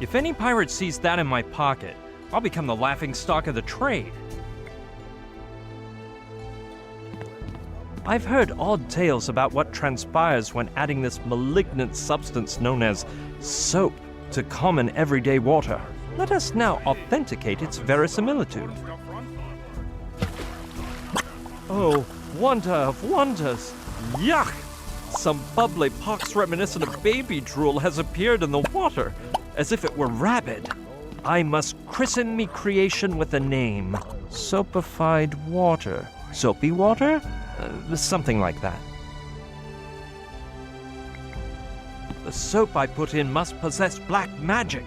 If any pirate sees that in my pocket, I'll become the laughingstock of the trade. I've heard odd tales about what transpires when adding this malignant substance known as soap to common everyday water. Let us now authenticate its verisimilitude. Oh, wonder of wonders! Yuck! Some bubbly pox reminiscent of baby drool has appeared in the water, as if it were rabid. I must christen me creation with a name. Soapified water. Soapy water? Something like that. The soap I put in must possess black magic,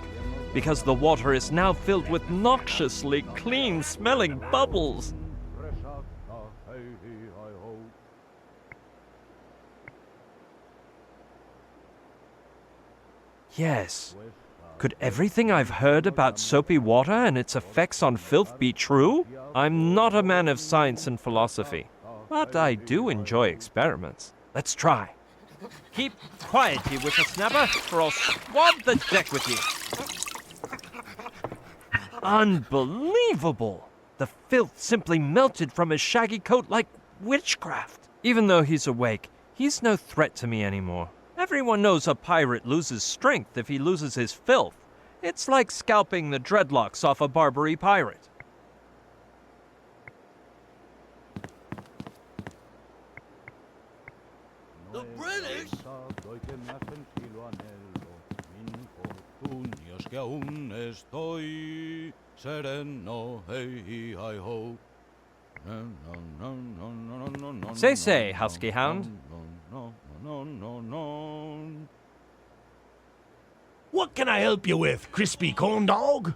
because the water is now filled with noxiously clean-smelling bubbles. Yes. Could everything I've heard about soapy water and its effects on filth be true? I'm not a man of science and philosophy, but I do enjoy experiments. Let's try. Keep quiet, you whippersnapper, or I'll swab the deck with you. Unbelievable! The filth simply melted from his shaggy coat like witchcraft. Even though he's awake, he's no threat to me anymore. Everyone knows a pirate loses strength if he loses his filth. It's like scalping the dreadlocks off a Barbary pirate. The British? Say, husky hound. What can I help you with, crispy corn dog?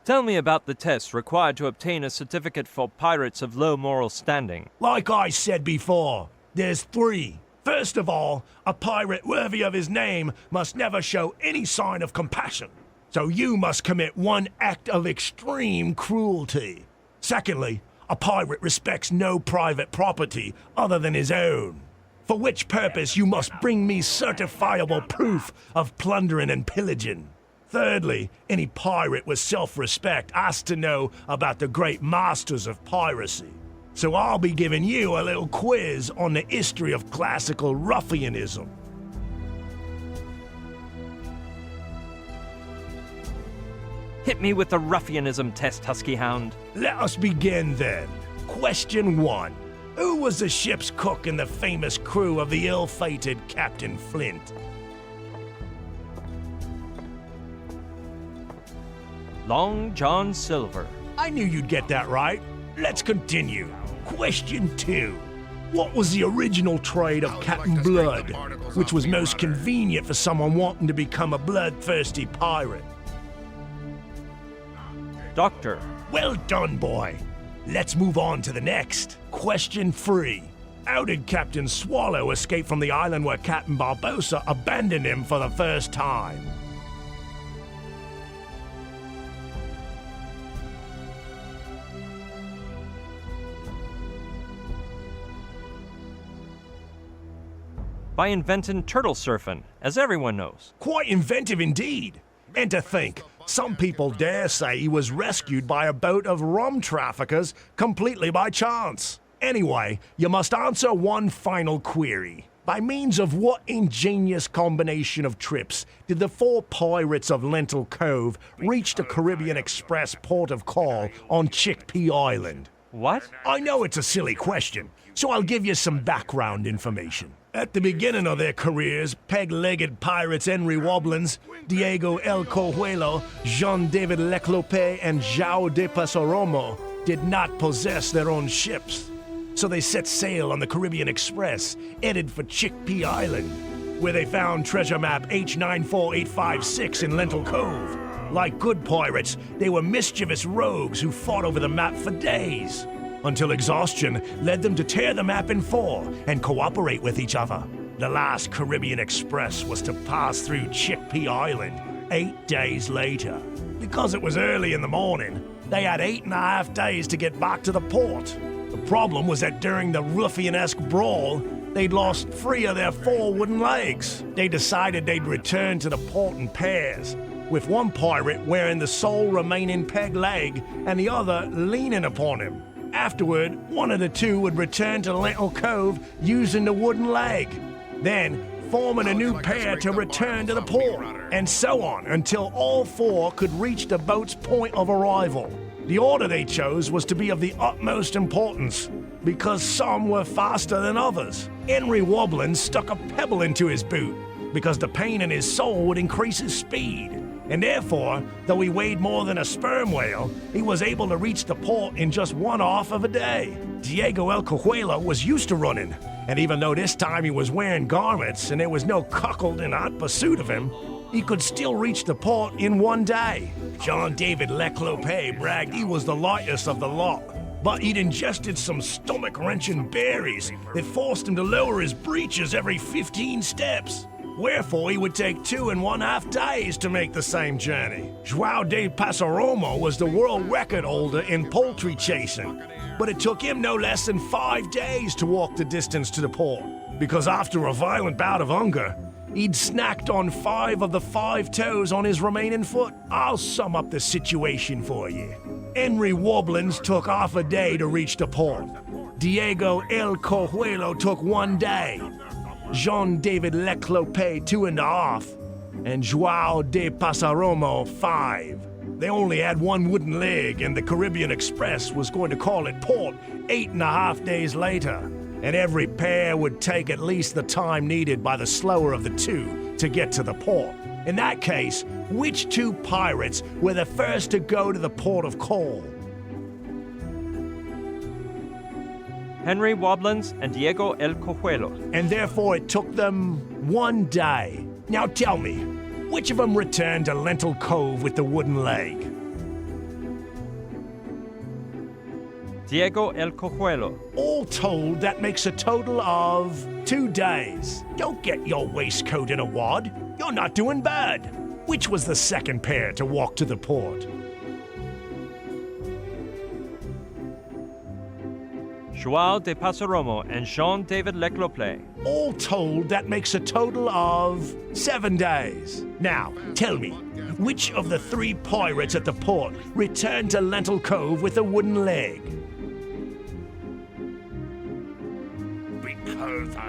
Tell me about the tests required to obtain a certificate for pirates of low moral standing. Like I said before, there's 3. First of all, a pirate worthy of his name must never show any sign of compassion. So you must commit one act of extreme cruelty. Secondly, a pirate respects no private property other than his own. For which purpose you must bring me certifiable proof of plundering and pillaging. Thirdly, any pirate with self-respect has to know about the great masters of piracy. So I'll be giving you a little quiz on the history of classical ruffianism. Hit me with the ruffianism test, husky hound. Let us begin then. Question 1. Who was the ship's cook in the famous crew of the ill-fated Captain Flint? Long John Silver. I knew you'd get that right. Let's continue. Question 2. What was the original trade of Captain Blood, which was most convenient for someone wanting to become a bloodthirsty pirate? Doctor. Well done, boy. Let's move on to the next. Question 3. How did Captain Swallow escape from the island where Captain Barbossa abandoned him for the first time? By inventing turtle surfing, as everyone knows. Quite inventive indeed. And to think, some people dare say he was rescued by a boat of rum traffickers completely by chance. Anyway, you must answer one final query. By means of what ingenious combination of trips did the 4 pirates of Lentil Cove reach the Caribbean Express port of call on Chickpea Island? What? I know it's a silly question, so I'll give you some background information. At the beginning of their careers, peg-legged pirates Henry Wobblins, Diego El Cojuelo, Jean-David Leclope, and João de Pasoromo did not possess their own ships. So they set sail on the Caribbean Express, headed for Chickpea Island, where they found treasure map H94856 in Lentil Cove. Like good pirates, they were mischievous rogues who fought over the map for days, until exhaustion led them to tear the map in 4 and cooperate with each other. The last Caribbean Express was to pass through Chickpea Island 8 days later. Because it was early in the morning, They had 8.5 days to get back to the port. The problem was that during the ruffianesque brawl, they'd lost 3 of their 4 wooden legs. They decided they'd return to the port in pairs, with one pirate wearing the sole remaining peg leg and the other leaning upon him. Afterward, one of the 2 would return to Lentil Cove using the wooden leg, then forming a new pair to return to the port, and so on until all 4 could reach the boat's point of arrival. The order they chose was to be of the utmost importance, because some were faster than others. Henry Wobblin stuck a pebble into his boot, because the pain in his sole would increase his speed. And therefore, though he weighed more than a sperm whale, he was able to reach the port in just 1/2 of a day. Diego El Cojuelo was used to running, and even though this time he was wearing garments and there was no cuckold in hot pursuit of him, he could still reach the port in 1 day. Jean-David Leclope bragged he was the lightest of the lot, but he'd ingested some stomach-wrenching berries that forced him to lower his breeches every 15 steps. Wherefore, he would take 2.5 days to make the same journey. João de Passaromo was the world record holder in poultry chasing, but it took him no less than 5 days to walk the distance to the port, because after a violent bout of hunger, he'd snacked on 5 of the 5 toes on his remaining foot. I'll sum up the situation for you. Henry Wobblins took half a day to reach the port. Diego El Cojuelo took 1 day. Jean-David Leclope 2.5, and João de Passaromo 5. They only had 1 wooden leg, and the Caribbean Express was going to call at port 8.5 days later, and every pair would take at least the time needed by the slower of the 2 to get to the port. In that case, which 2 pirates were the first to go to the port of call? Henry Wobblins and Diego El Cojuelo. And therefore it took them 1 day. Now tell me, which of them returned to Lentil Cove with the wooden leg? Diego El Cojuelo. All told, that makes a total of 2 days. Don't get your waistcoat in a wad. You're not doing bad. Which was the second pair to walk to the port? João de Passaromo and Jean-David Leclope. All told, that makes a total of 7 days. Now, tell me, which of the 3 pirates at the port returned to Lentil Cove with a wooden leg?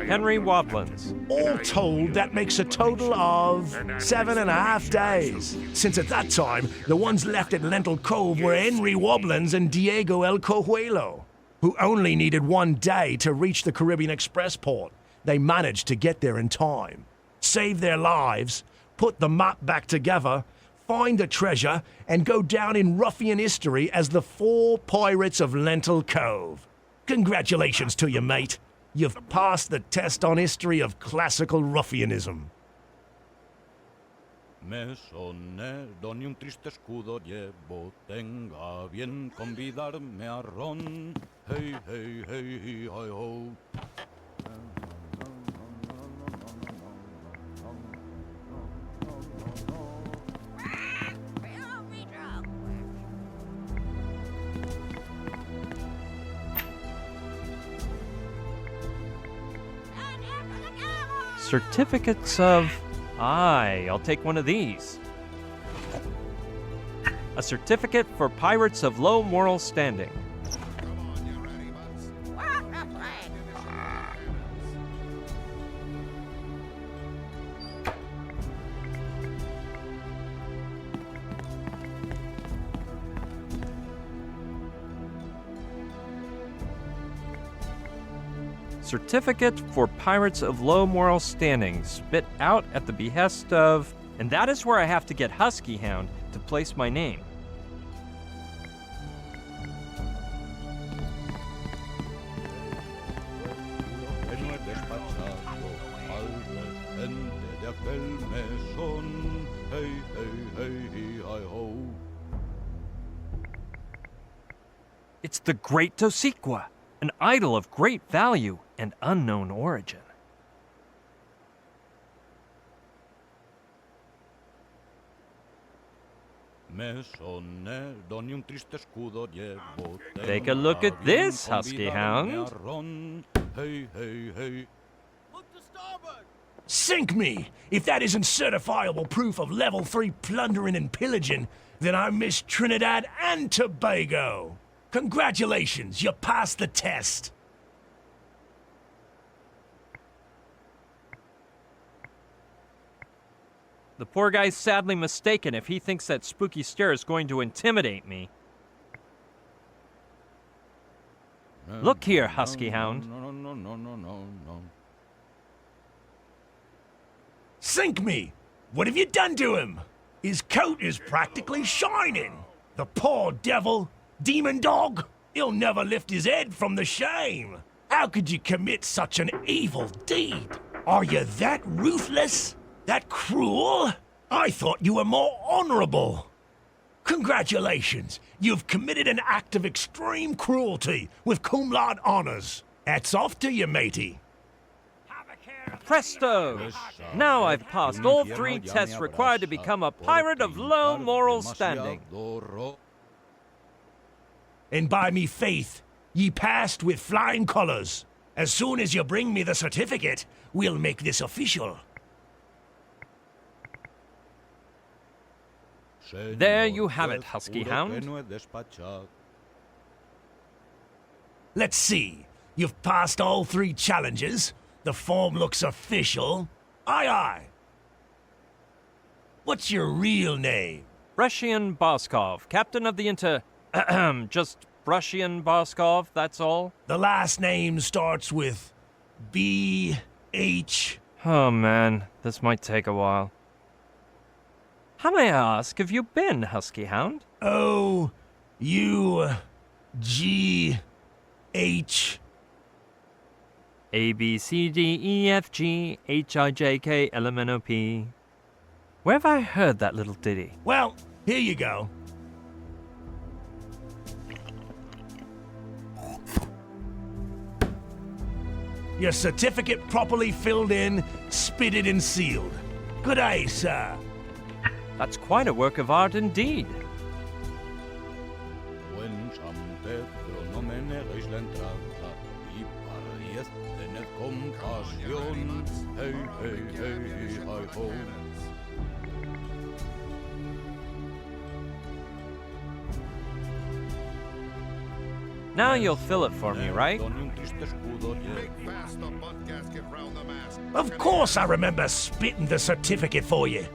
Henry Wobblins. All told, that makes a total of 7.5 days. Since at that time, the ones left at Lentil Cove were Henry Wobblins and Diego El Cojuelo, who only needed 1 day to reach the Caribbean Express port. They managed to get there in time, save their lives, put the map back together, find the treasure, and go down in ruffian history as the 4 pirates of Lentil Cove. Congratulations to you, mate. You've passed the test on history of classical ruffianism. Me soné, ni un triste escudo llevo, tenga bien convidarme a ron. Hey, hey, hey, hi, ho. Certificates of... Aye, I'll take one of these. A certificate for pirates of low moral standing. Certificate for pirates of low moral standing, spit out at the behest of... And that is where I have to get Husky Hound to place my name. It's the Great Tosiqua, an idol of great value and unknown origin. Me sonne, d'ogni un triste scudo llevo. Take a look at this, Husky Hound. Hey, hey, hey. Sink me! If that isn't certifiable proof of level 3 plundering and pillaging, then I miss Trinidad and Tobago. Congratulations, you passed the test. The poor guy's sadly mistaken if he thinks that spooky stare is going to intimidate me. Look here, Husky Hound. No. Sink me! What have you done to him? His coat is practically shining. The poor devil, demon dog, he'll never lift his head from the shame. How could you commit such an evil deed? Are you that ruthless? That cruel? I thought you were more honorable. Congratulations, you've committed an act of extreme cruelty with cum laude honors. Hats off to you, matey. Presto! Now I've passed all 3 tests required to become a pirate of low moral standing. And by me faith, ye passed with flying colors. As soon as you bring me the certificate, we'll make this official. There you have it, Husky Hound. Let's see. You've passed all 3 challenges. The form looks official. Aye, aye. What's your real name? Brushian Boskov, captain of the just Brushian Boskov, that's all. The last name starts with B-H. Oh man, this might take a while. How may I ask have you been, Husky Hound? O-U-G-H. A, B, C, D, E, F, G, H, I, J, K, L, M, N, O, P. Where have I heard that little ditty? Well, here you go. Your certificate properly filled in, spitted and sealed. Good day, sir. That's quite a work of art indeed. Buen San Pedro, no me neguéis la entrada, y para 10 tened compasión. Hey, hey, hey, hi, ho. Now you'll fill it for me, right? Of course I remember spitting the certificate for you.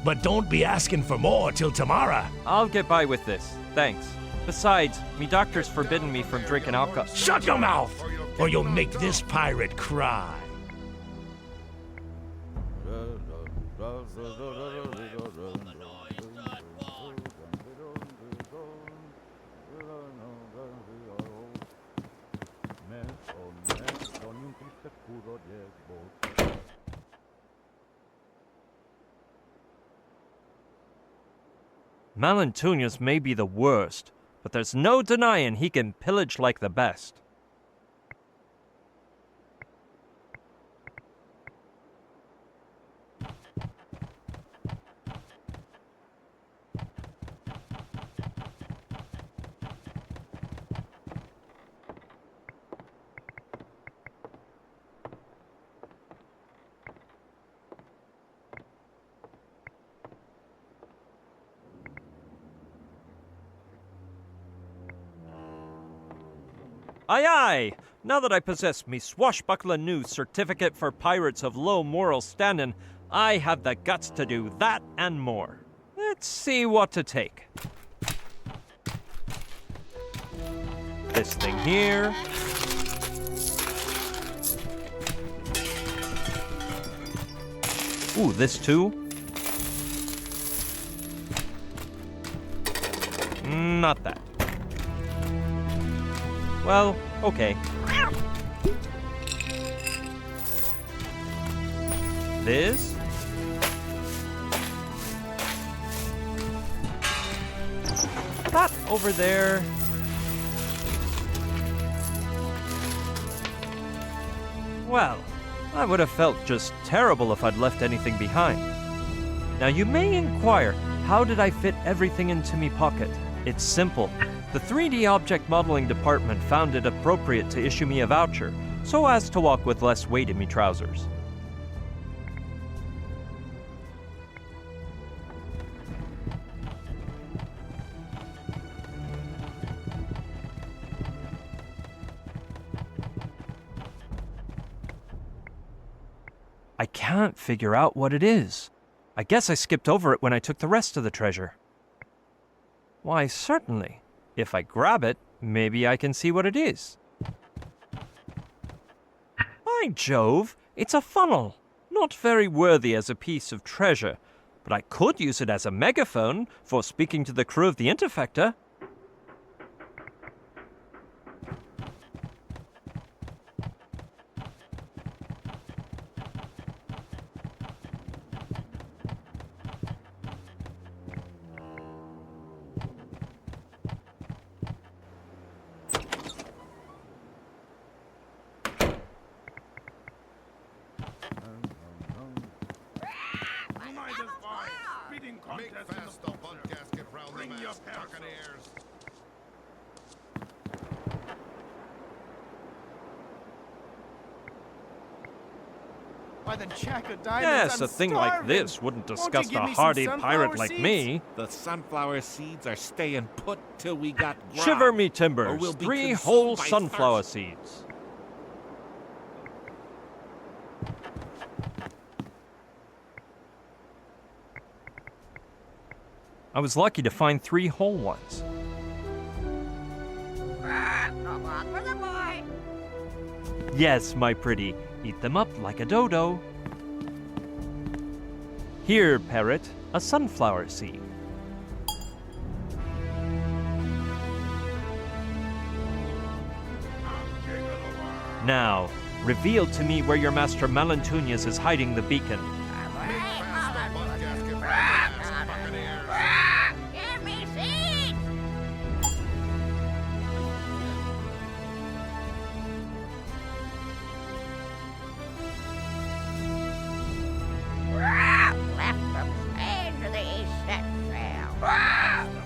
But don't be asking for more till tomorrow. I'll get by with this, thanks. Besides, me doctor's forbidden me from drinking alcohol. Shut your mouth, or you'll make this pirate cry. Malentunius may be the worst, but there's no denying he can pillage like the best. Aye, aye! Now that I possess me swashbuckler new certificate for pirates of low moral standing, I have the guts to do that and more. Let's see what to take. This thing here. Ooh, this too. Not that. Well, okay. This. That over there. Well, I would have felt just terrible if I'd left anything behind. Now you may inquire, how did I fit everything into me pocket? It's simple. The 3D object modeling department found it appropriate to issue me a voucher, so as to walk with less weight in me trousers. I can't figure out what it is. I guess I skipped over it when I took the rest of the treasure. Why, certainly. If I grab it, maybe I can see what it is. By Jove, it's a funnel. Not very worthy as a piece of treasure, but I could use it as a megaphone for speaking to the crew of the Interfector. Make fast the butt gasket round the mast, buccaneers. Why, the Jack of Diamonds, Yes, I'm a thing like starving. this wouldn't Won't you disgust give a me some hardy sunflower pirate like seeds? me. The sunflower seeds are staying put till we got grog. Shiver me or timbers, we'll be 3 consumed whole by sunflower thirst. seeds. I was lucky to find 3 whole ones. Yes, my pretty, eat them up like a dodo. Here, parrot, a sunflower seed. Now, reveal to me where your master Malantunas is hiding the beacon. Make fast the butt gasket round the mast, buccaneers. Give me seeds! Left from Spain to the east set sail.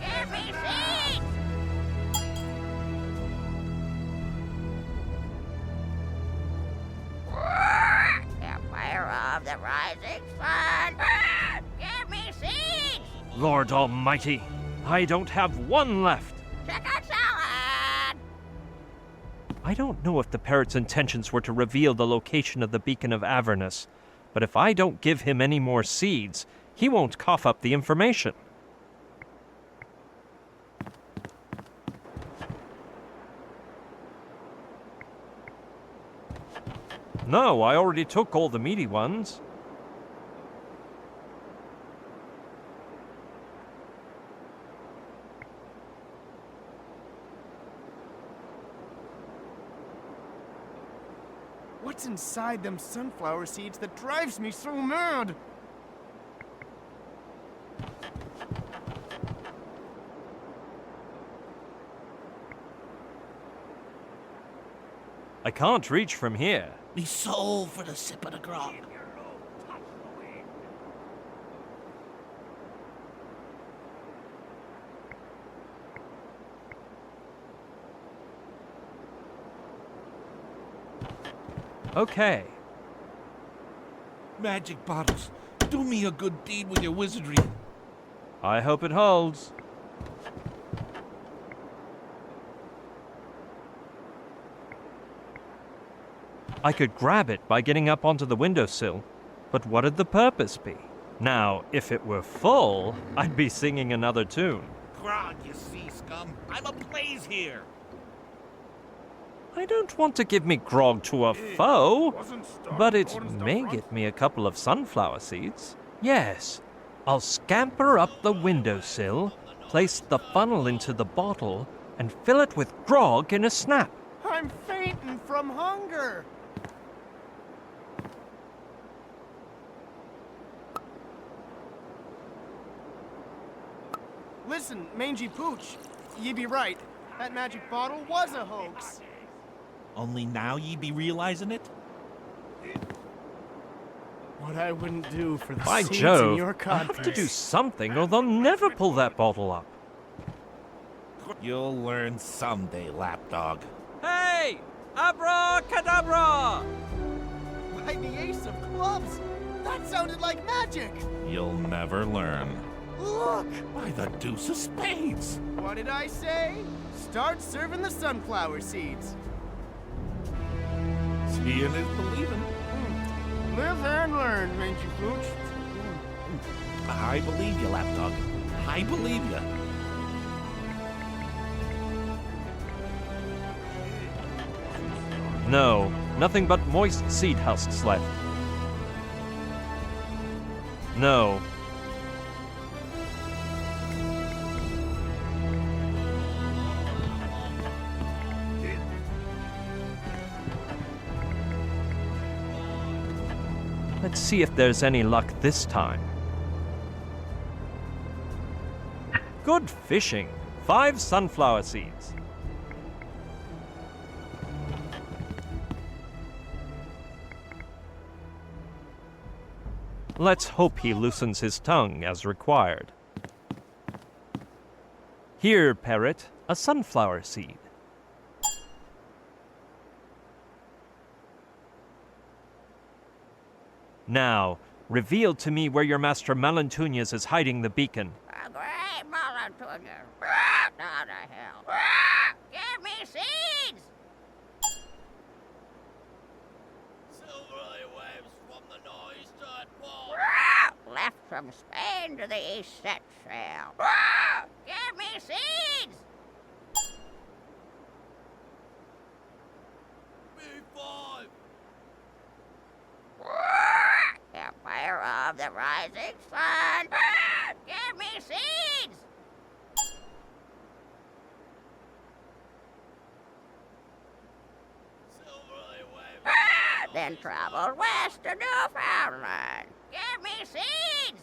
Give me seeds! Empire of the rising sun. Give me seeds! Lord Almighty, I don't have one left. Chicken salad! I don't know if the parrot's intentions were to reveal the location of the beacon of Avernus, but if I don't give him any more seeds, he won't cough up the information. No, I already took all the meaty ones. What's inside them sunflower seeds that drives me so mad? I can't reach from here. Me soul for the sip of the grog. Okay. Magic bottles, do me a good deed with your wizardry. I hope it holds. I could grab it by getting up onto the windowsill, but what'd the purpose be? Now, if it were full, I'd be singing another tune. Grog, you sea scum. I'm a blaze here. I don't want to give me grog to a foe, but it may get me a couple of sunflower seeds. Yes, I'll scamper up the windowsill, place the funnel into the bottle, and fill it with grog in a snap. I'm fainting from hunger. Listen, Mangy Pooch, ye be right. That magic bottle was a hoax. Only now ye be realizing it? what I wouldn't do for the By seeds in Jove, your I have to codpiece. do something or they'll never pull that bottle up. You'll learn someday, lapdog. Hey! Abracadabra! By the ace of clubs! That sounded like magic! You'll never learn. Look! By the deuce of spades. What did I say? Start serving the sunflower seeds. Seeing is believing. Live and learn, ain't you, Pooch? I believe you, lapdog. I believe you. No, nothing but moist seed husks left. No. Let's see if there's any luck this time. Good fishing. 5 sunflower seeds. Let's hope he loosens his tongue as required. Here, parrot, a sunflower seed. Now, reveal to me where your master Malantunius is hiding the beacon. A great Malantunius. Down to hell. Give me seeds! Silvery waves from the noise-turned port. Left from Spain to the east set sail. Give me seeds! B5. Empire of the rising sun. Give me seeds! Silvery waves. Then travel west to Newfoundland. Give me seeds!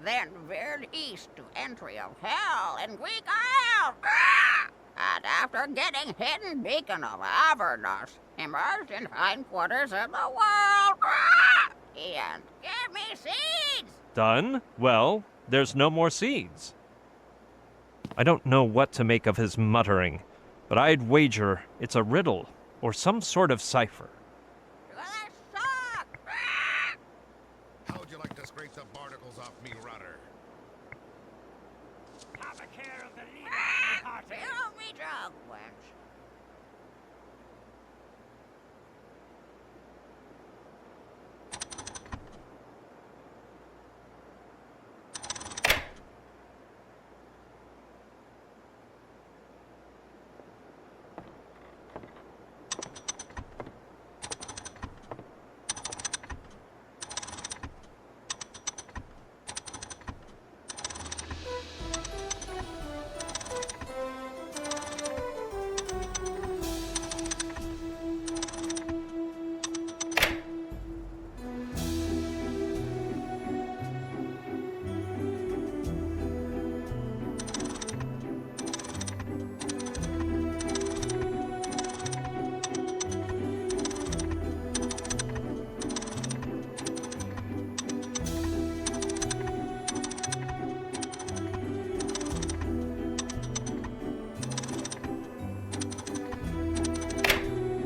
Then veered east to entry of hell in Greek Isle. And after getting hidden beacon of Avernus, emerged in hindquarters of the world. And give me seeds! Done? Well, there's no more seeds. I don't know what to make of his muttering, but I'd wager it's a riddle or some sort of cipher. To the sock! How would you like to scrape the barnacles off me rudder? Have a care of the leader, Fill me jug, wench.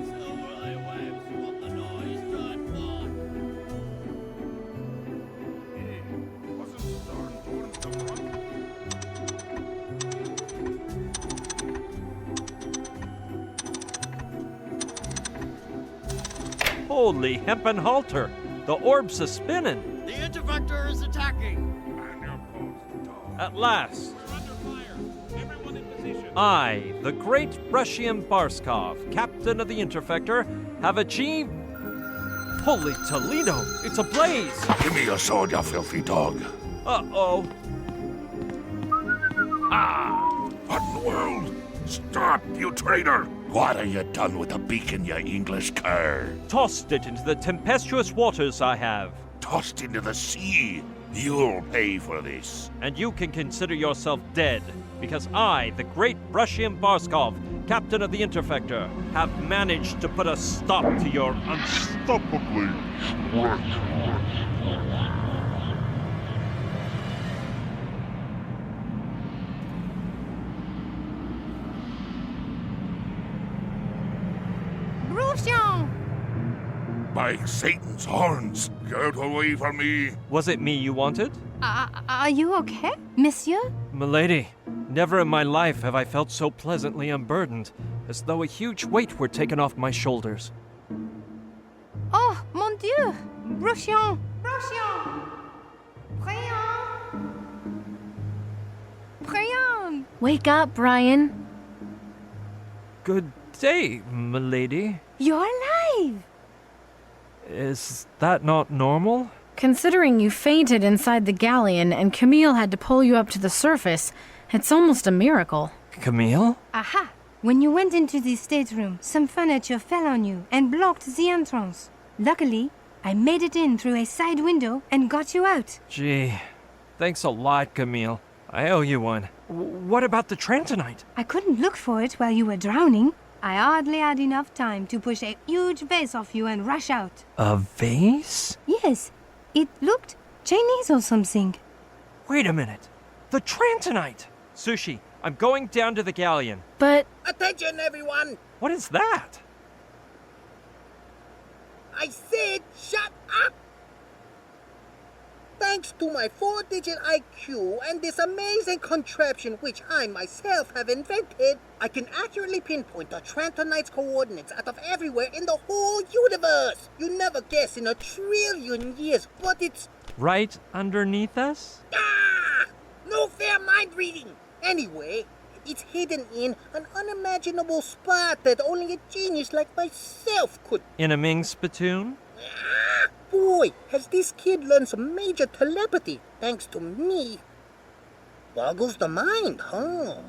Silvery waves from the noise-turned port. Wasn't Storm towards the front? Holy hempen halter! The orbs are spinning! The Intervector is attacking! And your post, dog. At last! We're under fire. Everyone in position. I, the great Brushian Barskov, captain of the Interfector, have achieved... Holy Toledo! It's ablaze! Give me your sword, you filthy dog. Uh-oh. What in the world? Stop, you traitor! What have you done with the beacon, you English cur? Tossed it into the tempestuous waters I have. Tossed into the sea. You'll pay for this. And you can consider yourself dead, because I, the great Brushian Barskov, captain of the Interfector, have managed to put a stop to your Unstoppably stretch. Brucion! By Satan's horns, get away from me. Was it me you wanted? Are you okay, monsieur? Milady, never in my life have I felt so pleasantly unburdened, as though a huge weight were taken off my shoulders. Oh, mon Dieu! Brucion! Brucion! Prions! Prions! Wake up, Brian. Good day, milady. You're alive! Is that not normal? Considering you fainted inside the galleon and Camille had to pull you up to the surface, it's almost a miracle. Camille? Aha! When you went into the stateroom, some furniture fell on you and blocked the entrance. Luckily, I made it in through a side window and got you out. Gee, thanks a lot, Camille. I owe you one. What about the Trantonite? I couldn't look for it while you were drowning. I hardly had enough time to push a huge vase off you and rush out. A vase? Yes, it looked Chinese or something. Wait a minute. The Trantonite! Sushi, I'm going down to the galleon. But Attention, everyone! What is that? I said shut up! Thanks to my 4-digit IQ and this amazing contraption which I myself have invented, I can accurately pinpoint the Trantonite's coordinates out of everywhere in the whole universe! You never guess in a trillion years, but it's... Right underneath us? Ah! No fair mind reading! Anyway, it's hidden in an unimaginable spot that only a genius like myself could... In a Ming spittoon? Ah! Boy, has this kid learned some major telepathy, thanks to me. Boggles the mind, huh?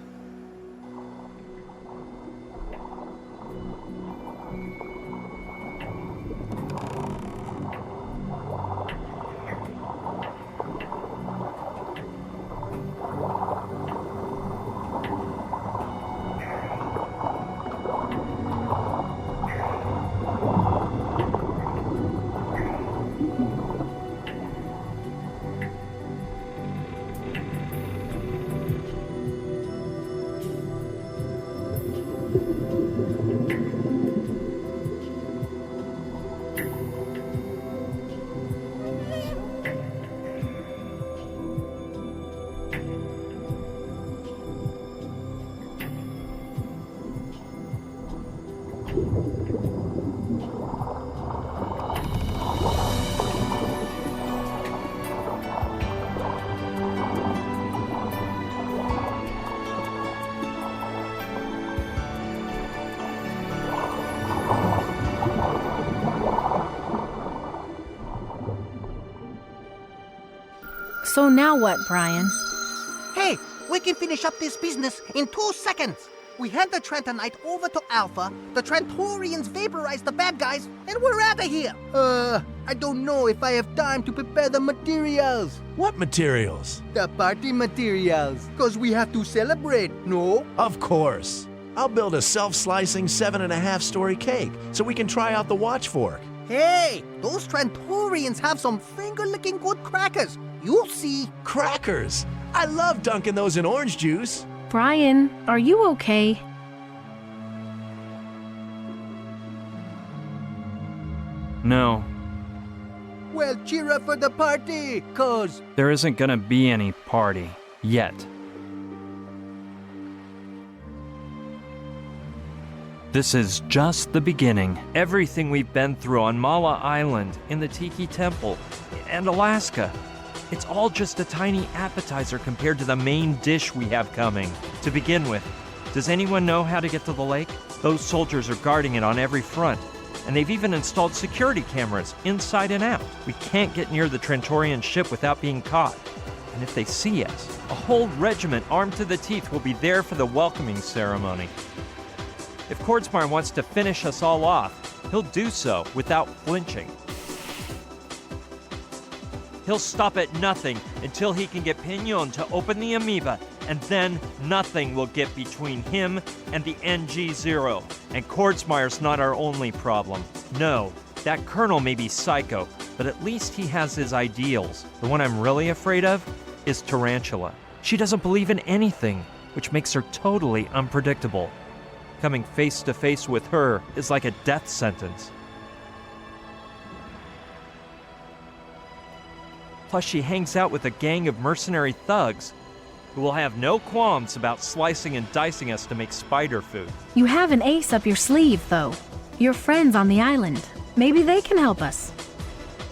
so now what, Brian? Hey, we can finish up this business in 2 seconds. We hand the Trantonite over to Alpha, the Trantorians vaporize the bad guys, and we're out of here. I don't know if I have time to prepare the materials. What materials? The party materials. Because we have to celebrate, no? Of course. I'll build a self-slicing 7.5-story cake so we can try out the watch fork. Hey, those Trantorians have some finger-licking good crackers. You'll see. Crackers! I love dunking those in orange juice. Brian, are you okay? No, Well, cheer up for the party, cause... there isn't gonna be any party yet. This is just the beginning. Everything we've been through on Mala Island, in the Tiki Temple, and Alaska, it's all just a tiny appetizer compared to the main dish we have coming. To begin with, does anyone know how to get to the lake? Those soldiers are guarding it on every front, and they've even installed security cameras inside and out. We can't get near the Trantorian ship without being caught. And if they see us, a whole regiment armed to the teeth will be there for the welcoming ceremony. If Kordsmar wants to finish us all off, he'll do so without flinching. He'll stop at nothing until he can get Pignon to open the amoeba and then nothing will get between him and the NG-0. And Kordsmeyer's not our only problem. No, that colonel may be psycho, but at least he has his ideals. The one I'm really afraid of is Tarantula. She doesn't believe in anything, which makes her totally unpredictable. Coming face to face with her is like a death sentence. Plus, she hangs out with a gang of mercenary thugs who will have no qualms about slicing and dicing us to make spider food. You have an ace up your sleeve, though. Your friends on the island. Maybe they can help us.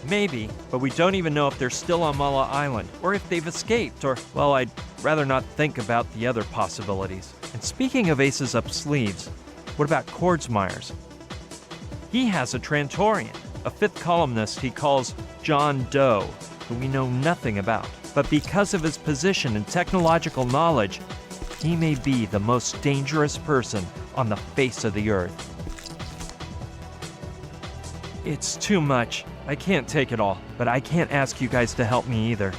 Maybe, but we don't even know if they're still on Mala Island, or if they've escaped, or, well, I'd rather not think about the other possibilities. And speaking of aces up sleeves, what about Kordsmeyer's? He has a Trantorian, a fifth columnist he calls John Doe, who we know nothing about. But because of his position and technological knowledge, he may be the most dangerous person on the face of the earth. It's too much. I can't take it all, but I can't ask you guys to help me either.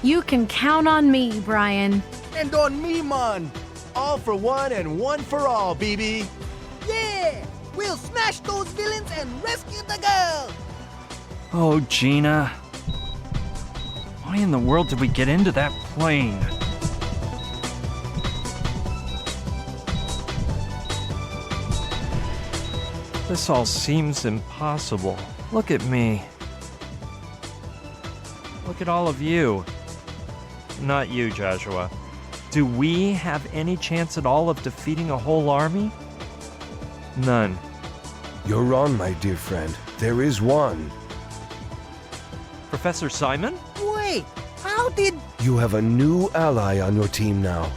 You can count on me, Brian. And on me, man. All for one and one for all, BB. Yeah! We'll smash those villains and rescue the girl! Oh, Gina. Why in the world did we get into that plane? This all seems impossible. Look at me. Look at all of you. Not you, Joshua. Do we have any chance at all of defeating a whole army? None. You're wrong, my dear friend. There is one. Professor Simon? Wait, how did... You have a new ally on your team now.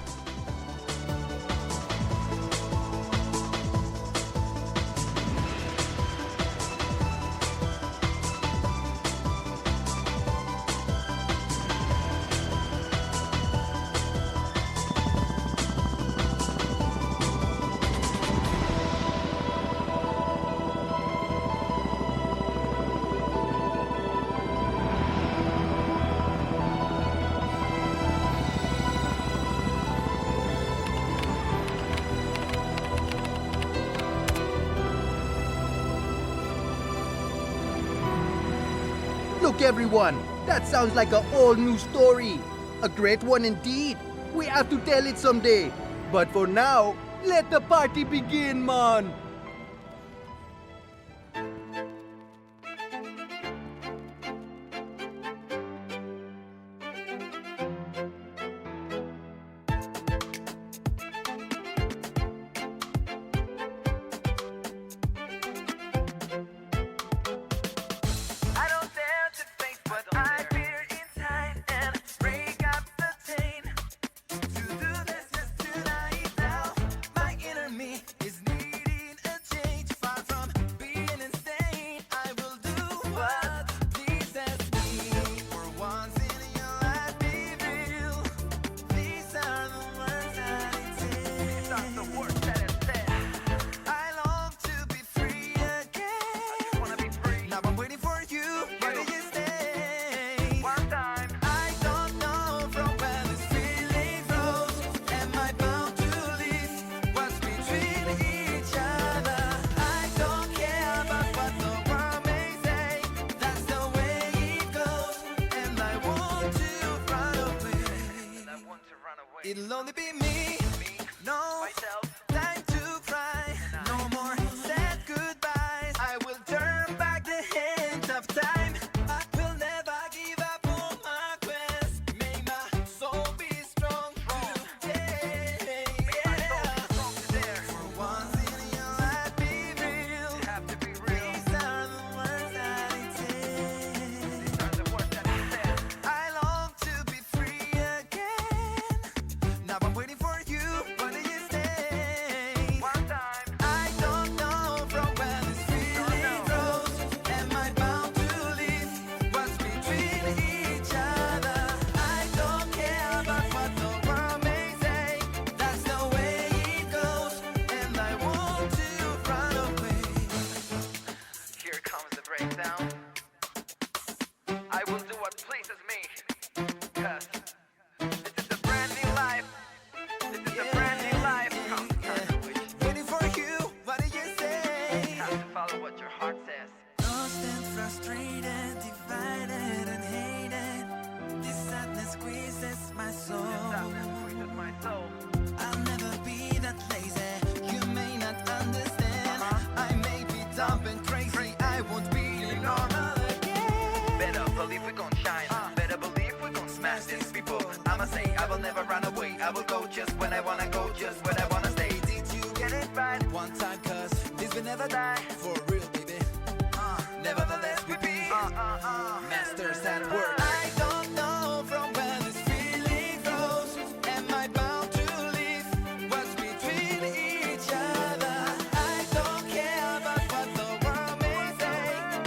Look, everyone. That sounds like a all new story. A great one indeed. We have to tell it someday. But for now, let the party begin, man. It'll only be me, no time to cry, no more sad goodbyes. I will turn back the hand of time. I will never give up on my quest. May my soul be strong today. For once in your life, be real. These are the words that it takes. I long to be free again. Now I'm waiting for frustrated, divided, and hated. This sadness squeezes my soul. I'll never be that lazy. You may not understand. I may be dumb and crazy. I won't be normal again. Better believe we're gonna shine. Better believe we're gonna smash these people. I'ma say I will never run away. I will go just when I wanna go, just when I wanna stay. Did you get it right? One time, cause this will never die. For real, baby. Nevertheless, we be masters at work. I don't know from where this feeling grows. Am I bound to leave what's between each other? I don't care about what the world may say.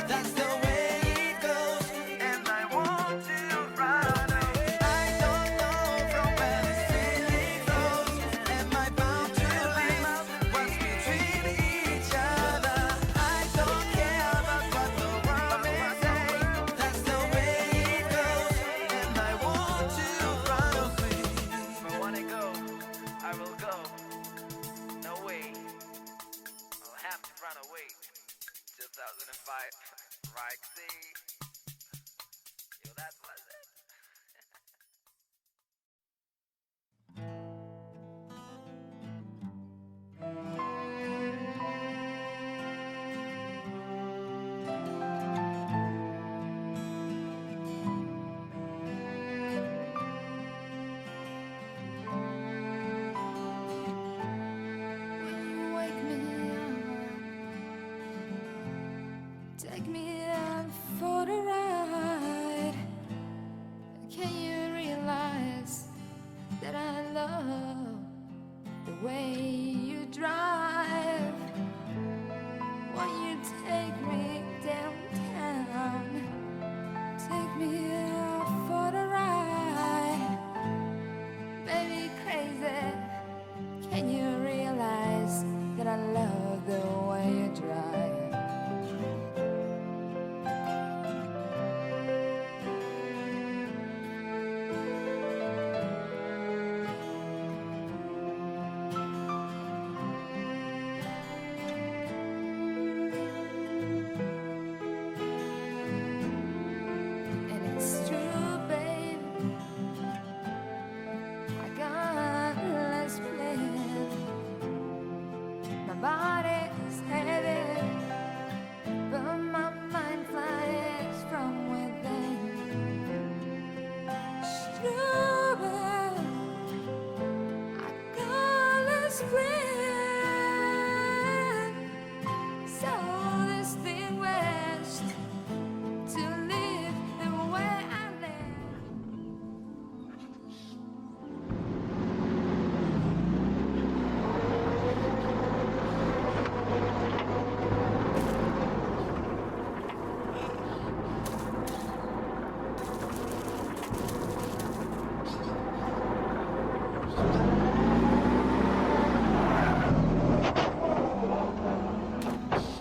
That's the way it goes, and I want to run away. I don't know from where this feeling grows. Am I bound to leave what's between each other? I don't care about what the world may say. That's the way it goes, and I want to run away. If I wanna go, I will go. No way. I'll have to run away. 2005. Right, see? Yo, that was it. Wake me up, take me out for the ride. Can you realize that I love the way you drive? When you take me downtown, take me out for the ride. Baby, crazy. Can you realize that I love the way you drive? And it's true, babe. I got less plan. My body's heavy, but my mind flies from within. It's true, babe. I got less plan. So distinguished to live the way I live.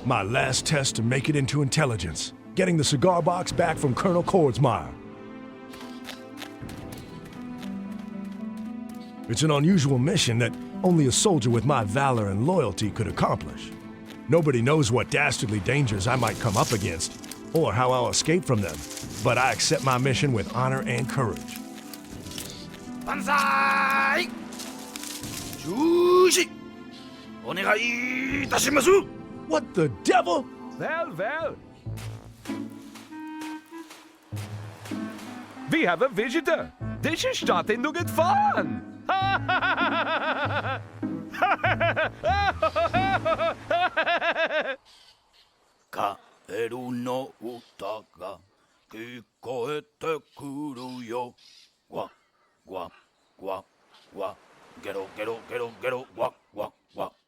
My last test to make it into intelligence. Getting the cigar box back from Colonel Kordsmeyer. It's an unusual mission that only a soldier with my valor and loyalty could accomplish. Nobody knows what dastardly dangers I might come up against, or how I'll escape from them, but I accept my mission with honor and courage. Banzai! Jushi! Onegai itashimasu! What the devil? Well, well. We have a visitor. This is starting to get fun. Kaeru no uta ga kikoete kuru yo. Wa, wa, wa, wa. Gero, gero, gero, gero, wa, wa, wa.